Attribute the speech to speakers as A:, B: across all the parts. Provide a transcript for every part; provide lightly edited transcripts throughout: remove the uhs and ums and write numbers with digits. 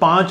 A: 5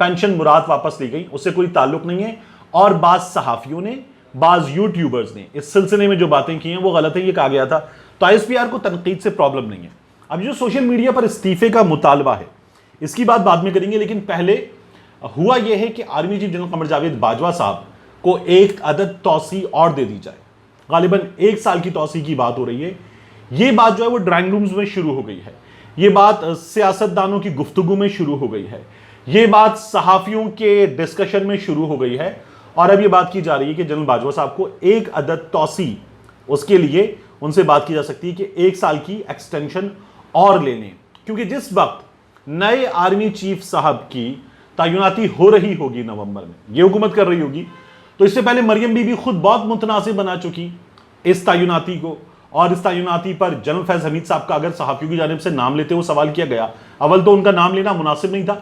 A: pension مراد واپس لی گئی، اس سے کوئی تعلق نہیں ہے. اور بعض صحافیوں نے، بعض یوٹیوبرز نے اس سلسلے میں جو باتیں کی ہیں وہ غلط ہے. یہ کہا گیا تھا تو ISPR کو تنقید سے پرابلم نہیں ہے. اب جو سوشل میڈیا پر استعفے کا مطالبہ ہے اس کی بات بعد میں کریں گے، لیکن پہلے ہوا یہ ہے کہ army chief general Qamar Javed Bajwa صاحب کو ایک عدد توسیع اور دے دی جائے. غالباً 1 سال کی توسیع کی بات ہو رہی ہے. یہ بات جو ہے وہ ڈرائنگ رومز میں شروع ہو گئی ہے، یہ بات سیاستدانوں کی گفتگو میں شروع ہو گئی ہے، یہ بات صحافیوں کے ڈسکشن میں شروع ہو گئی ہے. اور اب یہ بات کی جا رہی ہے کہ جنرل باجوہ صاحب کو ایک عدد توسیع، اس کے لیے ان سے بات کی جا سکتی ہے کہ 1 سال کی ایکسٹینشن اور لے لیں. کیونکہ جس وقت نئے آرمی چیف صاحب کی تعیناتی ہو رہی ہوگی نومبر میں، یہ حکومت کر رہی ہوگی، تو اس سے پہلے مریم بی بی خود بہت متنازع بنا چکی اس تعیناتی کو. اور اس تعیناتی پر جنرل فیض حمید صاحب کا اگر صحافیوں کی جانب سے نام لیتے ہوئے سوال کیا گیا، اول تو ان کا نام لینا مناسب نہیں تھا،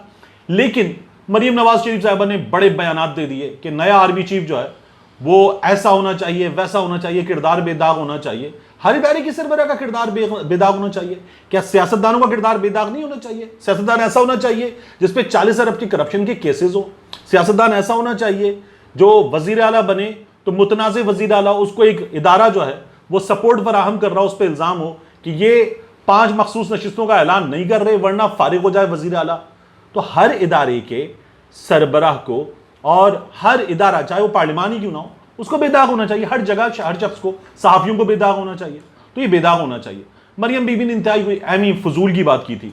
A: لیکن مریم نواز شریف صاحبہ نے بڑے بیانات دے دیے کہ نیا آرمی چیف جو ہے وہ ایسا ہونا چاہیے، ویسا ہونا چاہیے، کردار بے داغ ہونا چاہیے. ہر ادارے کی سربراہ کا کردار بے داغ ہونا چاہیے. کیا سیاستدانوں کا کردار بے داغ نہیں ہونا چاہیے؟ سیاستدان ایسا ہونا چاہیے جس پہ 40 ارب کی کرپشن کے کیسز ہو. سیاستدان ایسا ہونا چاہیے جو وزیر اعلیٰ بنے تو متنازع وزیر اعلیٰ اس کو ایک ادارہ جو ہے وہ سپورٹ فراہم کر رہا، اس پہ الزام ہو کہ یہ 5 مخصوص نشستوں کا اعلان نہیں کر رہے ورنہ فارغ ہو جائے وزیر اعلیٰ. تو ہر ادارے کے سربراہ کو، اور ہر ادارہ چاہے وہ پارلیمان ہی کیوں نہ ہو، اس کو بے داغ ہونا چاہیے. ہر جگہ ہر شخص کو، صحافیوں کو بے داغ ہونا چاہیے. تو یہ بے داغ ہونا چاہیے. مریم بی بی نے انتہائی کوئی اہمی فضول کی بات کی تھی،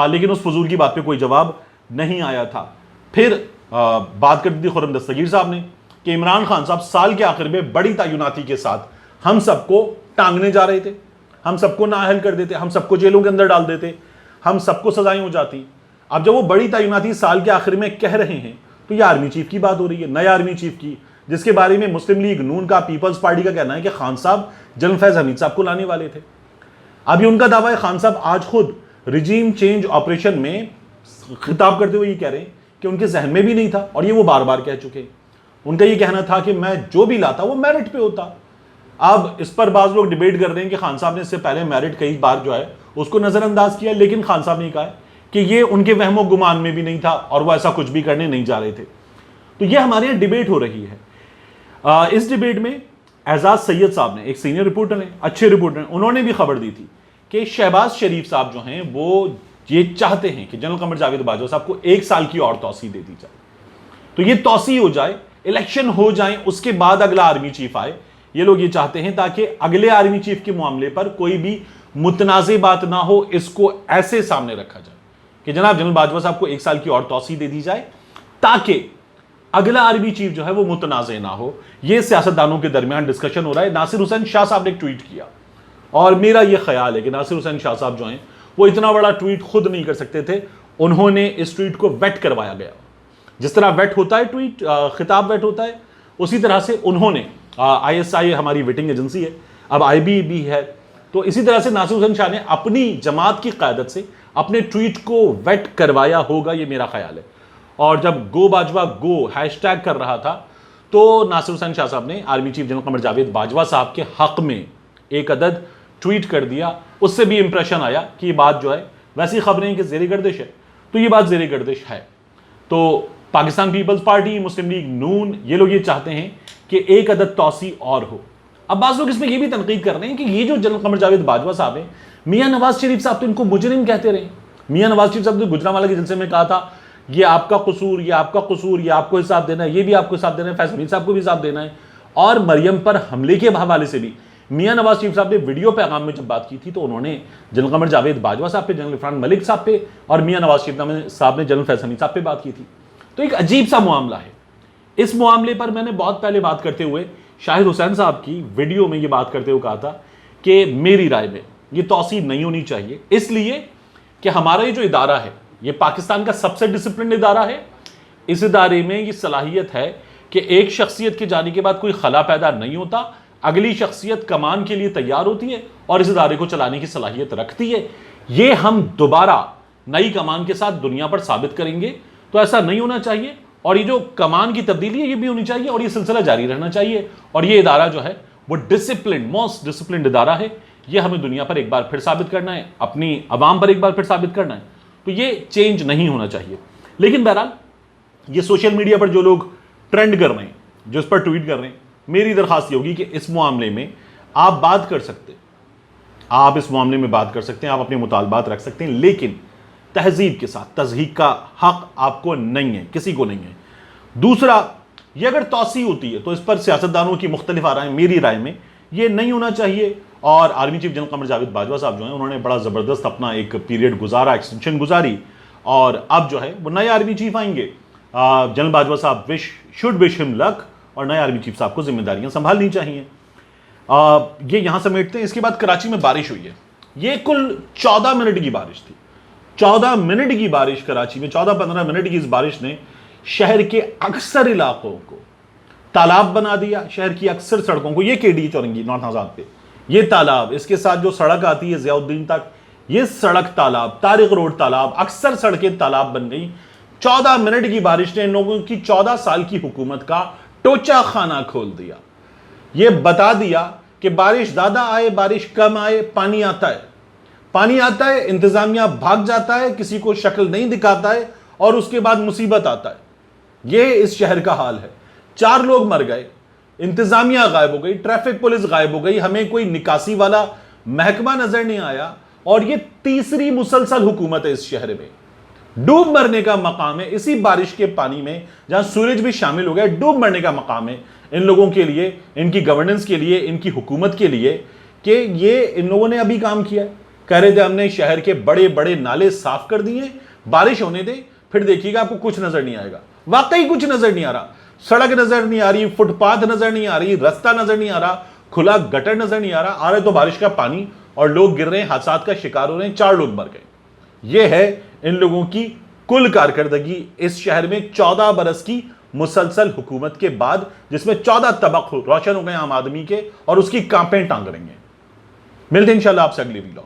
A: لیکن اس فضول کی بات پہ کوئی جواب نہیں آیا تھا. پھر بات کرتی تھی خرم دستگیر صاحب نے کہ عمران خان صاحب سال کے آخر میں بڑی تعیناتی کے ساتھ ہم سب کو ٹانگنے جا رہے تھے، ہم سب کو نااہل کر دیتے، ہم سب کو جیلوں کے اندر ڈال دیتے، ہم سب کو سزائیں ہو جاتی. اب جب وہ بڑی تعیناتی سال کے آخر میں کہہ رہے ہیں تو یہ آرمی چیف کی بات ہو رہی ہے، نئے آرمی چیف کی، جس کے بارے میں مسلم لیگ نون کا، پیپلز پارٹی کا کہنا ہے کہ خان صاحب جنرل فیض حمید صاحب کو لانے والے تھے. اب یہ ان کا دعویٰ ہے. خان صاحب آج خود ریجیم چینج آپریشن میں خطاب کرتے ہوئے یہ کہہ رہے ہیں کہ ان کے ذہن میں بھی نہیں تھا، اور یہ وہ بار بار کہہ چکے ہیں. ان کا یہ کہنا تھا کہ میں جو بھی لاتا وہ میرٹ پہ ہوتا. اب اس پر بعض لوگ ڈیبیٹ کر رہے ہیں کہ خان صاحب نے اس سے پہلے میرٹ کئی بار جو ہے اس کو نظر انداز کیا، لیکن خان صاحب نے کہا ہے کہ یہ ان کے وہم و گمان میں بھی نہیں تھا اور وہ ایسا کچھ بھی کرنے نہیں جا رہے تھے. تو یہ ہمارے یہاں ڈیبیٹ ہو رہی ہے. اس ڈیبیٹ میں اعزاز سید صاحب نے، ایک سینئر رپورٹر ہیں، اچھے رپورٹر ہیں، انہوں نے بھی خبر دی تھی کہ شہباز شریف صاحب جو ہیں وہ یہ چاہتے ہیں کہ جنرل قمر جاوید باجوہ صاحب کو 1 سال کی اور توسیع دے دی جائے. تو یہ توسیع ہو جائے، الیکشن ہو جائیں، اس کے بعد اگلا آرمی چیف آئے. یہ لوگ یہ چاہتے ہیں تاکہ اگلے آرمی چیف کے معاملے پر کوئی بھی متنازع بات نہ ہو، اس کو ایسے سامنے رکھا جائے کہ جناب جنرل باجوہ صاحب کو 1 سال کی اور توسیع دے دی جائے تاکہ اگلا آرمی چیف جو ہے وہ متنازع نہ ہو. یہ سیاستدانوں کے درمیان ڈسکشن ہو رہا ہے. ناصر حسین شاہ صاحب نے ایک ٹویٹ کیا، اور میرا یہ خیال ہے کہ ناصر حسین شاہ صاحب جو ہیں وہ اتنا بڑا ٹویٹ خود نہیں کر سکتے تھے. انہوں نے اس ٹویٹ کو ویٹ کروایا گیا. جس طرح ویٹ ہوتا ہے ٹویٹ، خطاب ویٹ ہوتا ہے، اسی طرح سے انہوں نے ISI ہماری ویٹنگ ایجنسی ہے، اب IB بھی ہے، تو اسی طرح سے ناصر حسین شاہ نے اپنی جماعت کی قیادت سے اپنے ٹویٹ کو ویٹ کروایا ہوگا، یہ میرا خیال ہے. اور جب گو باجوہ گو ہیش ٹیگ کر رہا تھا تو ناصر حسین شاہ صاحب نے army chief general Qamar Javed Bajwa صاحب کے حق میں ایک عدد ٹویٹ کر دیا. اس سے بھی امپریشن آیا کہ یہ بات جو ہے، ویسی خبریں ہیں کہ زیر گردش ہے، تو یہ بات زیر گردش ہے. تو پاکستان پیپلز پارٹی، مسلم لیگ نون، یہ لوگ یہ چاہتے ہیں کہ ایک عدد توسیع اور ہو. اب بعض لوگ اس میں یہ بھی تنقید کر رہے ہیں کہ یہ جو جنرل قمر جاوید باجوہ صاحب ہیں، میاں نواز شریف صاحب تو ان کو مجرم کہتے رہے. میاں نواز شریف صاحب نے گجرانوالہ کے جلسے میں کہا تھا یہ آپ کا قصور، یہ آپ کا قصور، یہ آپ کو حساب دینا ہے، یہ بھی آپ کو حساب دینا ہے، فیض حمید صاحب کو بھی حساب دینا ہے. اور مریم پر حملے کے حوالے سے بھی میاں نواز شریف صاحب نے ویڈیو پیغام میں جب بات کی تھی تو انہوں نے جنرل قمر جاوید باجوہ صاحب پہ، جنرل عرفان ملک صاحب پہ، اور میاں نواز شریف صاحب نے جنرل فیض حمید صاحب پہ بات کی تھی. تو ایک عجیب سا معاملہ ہے. اس معاملے پر میں نے بہت پہلے بات کرتے ہوئے شاہد حسین صاحب کی ویڈیو میں یہ بات کرتے ہوئے کہا تھا کہ میری رائے میں یہ توسیع نہیں ہونی چاہیے، اس لیے کہ ہمارا یہ جو ادارہ ہے یہ پاکستان کا سب سے ڈسپلنڈ ادارہ ہے. اس ادارے میں یہ صلاحیت ہے کہ ایک شخصیت کے جانے کے بعد کوئی خلا پیدا نہیں ہوتا، اگلی شخصیت کمان کے لیے تیار ہوتی ہے اور اس ادارے کو چلانے کی صلاحیت رکھتی ہے. یہ ہم دوبارہ نئی کمان کے ساتھ دنیا پر ثابت کریں گے. تو ایسا نہیں ہونا چاہیے، اور یہ جو کمان کی تبدیلی ہے یہ بھی ہونی چاہیے، اور یہ سلسلہ جاری رہنا چاہیے. اور یہ ادارہ جو ہے وہ ڈسپلنڈ، موسٹ ڈسپلنڈ ادارہ ہے. یہ ہمیں دنیا پر ایک بار پھر ثابت کرنا ہے، اپنی عوام پر ایک بار پھر ثابت کرنا ہے. تو یہ چینج نہیں ہونا چاہیے. لیکن بہرحال یہ سوشل میڈیا پر جو لوگ ٹرینڈ کر رہے ہیں, جو اس پر ٹویٹ کر رہے ہیں, میری درخواست یہ ہوگی کہ اس معاملے میں آپ بات کر سکتے, آپ اس معاملے میں بات کر سکتے ہیں, آپ اپنے مطالبات رکھ سکتے ہیں, لیکن تہذیب کے ساتھ. تضحیک کا حق آپ کو نہیں ہے, کسی کو نہیں ہے. دوسرا, یہ اگر توسیع ہوتی ہے تو اس پر سیاستدانوں کی مختلف آرائیں, میری رائے میں یہ نہیں ہونا چاہیے. اور army chief general Qamar Javed Bajwa صاحب جو ہیں, انہوں نے بڑا زبردست اپنا ایک پیریڈ گزارا, ایکسٹینشن گزاری, اور اب جو ہے وہ نئے آرمی چیف آئیں گے. جنرل باجوہ صاحب شوڈ وش ہم لک, اور نئے آرمی چیف صاحب کو ذمہ داریاں سنبھالنی چاہیے. یہ یہاں سمیٹتے ہیں. اس کے بعد کراچی میں بارش ہوئی ہے. یہ کل 14 منٹ کی بارش تھی. 14 منٹ کی بارش کراچی میں, 14-15 منٹ کی اس بارش نے شہر کے اکثر علاقوں کو تالاب بنا دیا. شہر کی اکثر سڑکوں کو, یہ KD چورنگی نارتھ آزاد پہ یہ تالاب, اس کے ساتھ جو سڑک آتی ہے ضیاء الدین تک, یہ سڑک تالاب, طارق روڈ تالاب, اکثر سڑکیں تالاب بن گئی. 14 منٹ کی بارش نے ان لوگوں کی 14 سال کی حکومت کا ٹوچا خانہ کھول دیا. یہ بتا دیا کہ بارش زیادہ آئے, بارش کم آئے, پانی آتا ہے. پانی آتا ہے, انتظامیہ بھاگ جاتا ہے, کسی کو شکل نہیں دکھاتا ہے, اور اس کے بعد مصیبت آتا ہے. یہ اس شہر کا حال ہے. 4 لوگ مر گئے, انتظامیہ غائب ہو گئی, ٹریفک پولیس غائب ہو گئی, ہمیں کوئی نکاسی والا محکمہ نظر نہیں آیا. اور یہ تیسری مسلسل حکومت ہے اس شہر میں. ڈوب مرنے کا مقام ہے اسی بارش کے پانی میں, جہاں سورج بھی شامل ہو گیا. ڈوب مرنے کا مقام ہے ان لوگوں کے لیے, ان کی گورننس کے لیے, ان کی حکومت کے لیے, کہ یہ ان لوگوں نے ابھی کام کیا ہے. کہہ رہے تھے ہم نے شہر کے بڑے بڑے نالے صاف کر دیے, بارش ہونے دیں, پھر دیکھیے گا آپ کو کچھ نظر نہیں آئے گا. واقعی کچھ نظر نہیں آ رہا. سڑک نظر نہیں آ رہی, فٹ پاتھ نظر نہیں آ رہی, رستہ نظر نہیں آ رہا, کھلا گٹر نظر نہیں آ رہا. آ رہے تو بارش کا پانی, اور لوگ گر رہے ہیں, حادثات کا شکار ہو رہے ہیں. 4 لوگ مر گئے. یہ ہے ان لوگوں کی کل کارکردگی اس شہر میں 14 برس کی مسلسل حکومت کے بعد, جس میں 14 طبق روشن ہو گئے عام آدمی کے, اور اس کی کانپیں ٹانگ رہی ہیں. ملتے ہیں انشاءاللہ آپ سے اگلی ویڈیو.